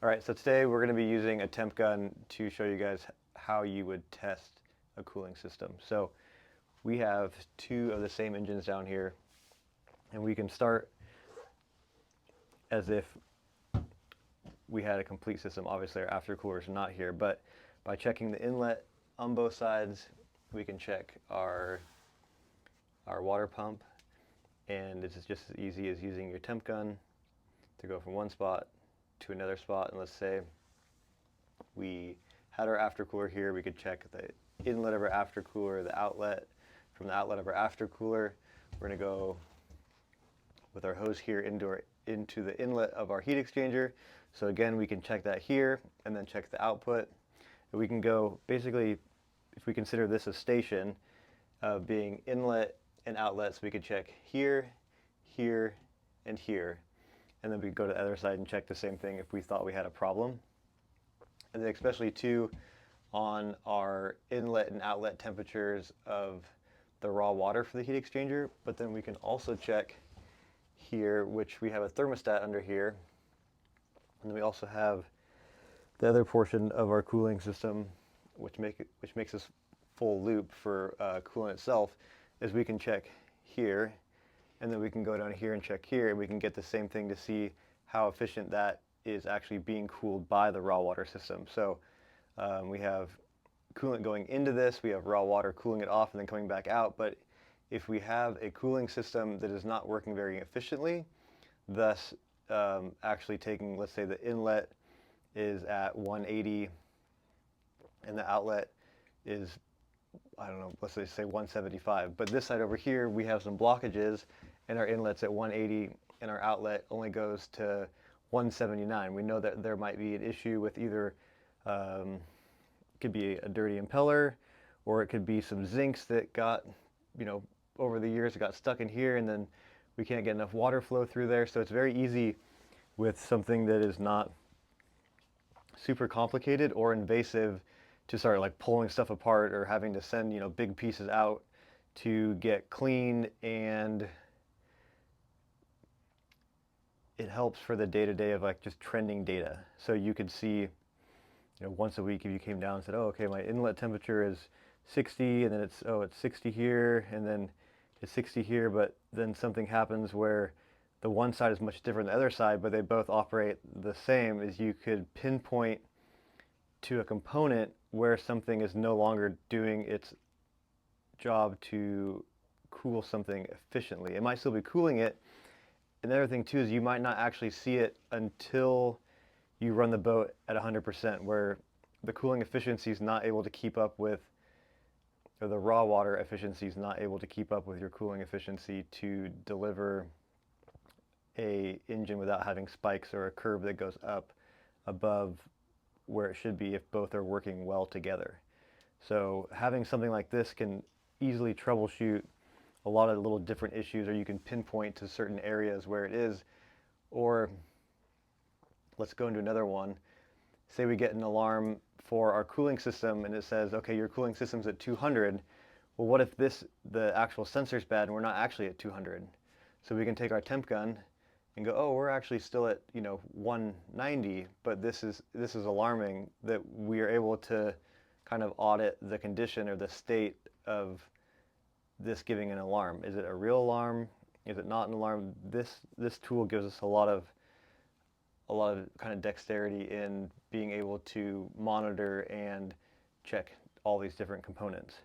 Alright, so today we're going to be using a temp gun to show you guys how you would test a cooling system. So we have two of the same engines down here, and we can start as if we had a complete system. Obviously our aftercooler is not here, but by checking the inlet on both sides, we can check our water pump, and it's just as easy as using your temp gun to go from one spot to another spot. And let's say we had our aftercooler here, we could check the inlet of our aftercooler, the outlet. From the outlet of our aftercooler, we're going to go with our hose here into the inlet of our heat exchanger. So again, we can check that here and then check the output. And we can go, basically, if we consider this a station of being inlet and outlet, so we could check here, here, and here. And then we go to the other side and check the same thing if we thought we had a problem. And then especially too on our inlet and outlet temperatures of the raw water for the heat exchanger. But then we can also check here, which we have a thermostat under here. And then we also have the other portion of our cooling system, which makes this full loop for coolant itself, is we can check here, and then we can go down here and check here, and we can get the same thing to see how efficient that is actually being cooled by the raw water system. So we have coolant going into this, we have raw water cooling it off and then coming back out. But if we have a cooling system that is not working very efficiently, thus actually taking, let's say the inlet is at 180 and the outlet is, I don't know, let's say 175. But this side over here, we have some blockages and our inlet's at 180 and our outlet only goes to 179. We know that there might be an issue with either, could be a dirty impeller, or it could be some zincs that got, over the years it got stuck in here, and then we can't get enough water flow through there. So it's very easy with something that is not super complicated or invasive to start like pulling stuff apart or having to send, big pieces out to get clean. And it helps for the day-to-day of like just trending data. So you could see, once a week if you came down and said, oh, okay, my inlet temperature is 60, and then it's 60 here, and then it's 60 here, but then something happens where the one side is much different than the other side, but they both operate the same. Is you could pinpoint to a component where something is no longer doing its job to cool something efficiently. It might still be cooling it. Another thing too is you might not actually see it until you run the boat at 100%, where the cooling efficiency is not able to keep up with, or the raw water efficiency is not able to keep up with your cooling efficiency to deliver a engine without having spikes or a curve that goes up above where it should be if both are working well together. So having something like this can easily troubleshoot a lot of little different issues, or you can pinpoint to certain areas where it is. Or let's go into another one. Say we get an alarm for our cooling system and it says, okay, your cooling system's at 200. Well, what if the actual sensor's bad and we're not actually at 200? So we can take our temp gun and go, oh, we're actually still at 190, but this is alarming that we are able to kind of audit the condition or the state of this giving an alarm. Is it a real alarm? Is it not an alarm? This tool gives us a lot of kind of dexterity in being able to monitor and check all these different components.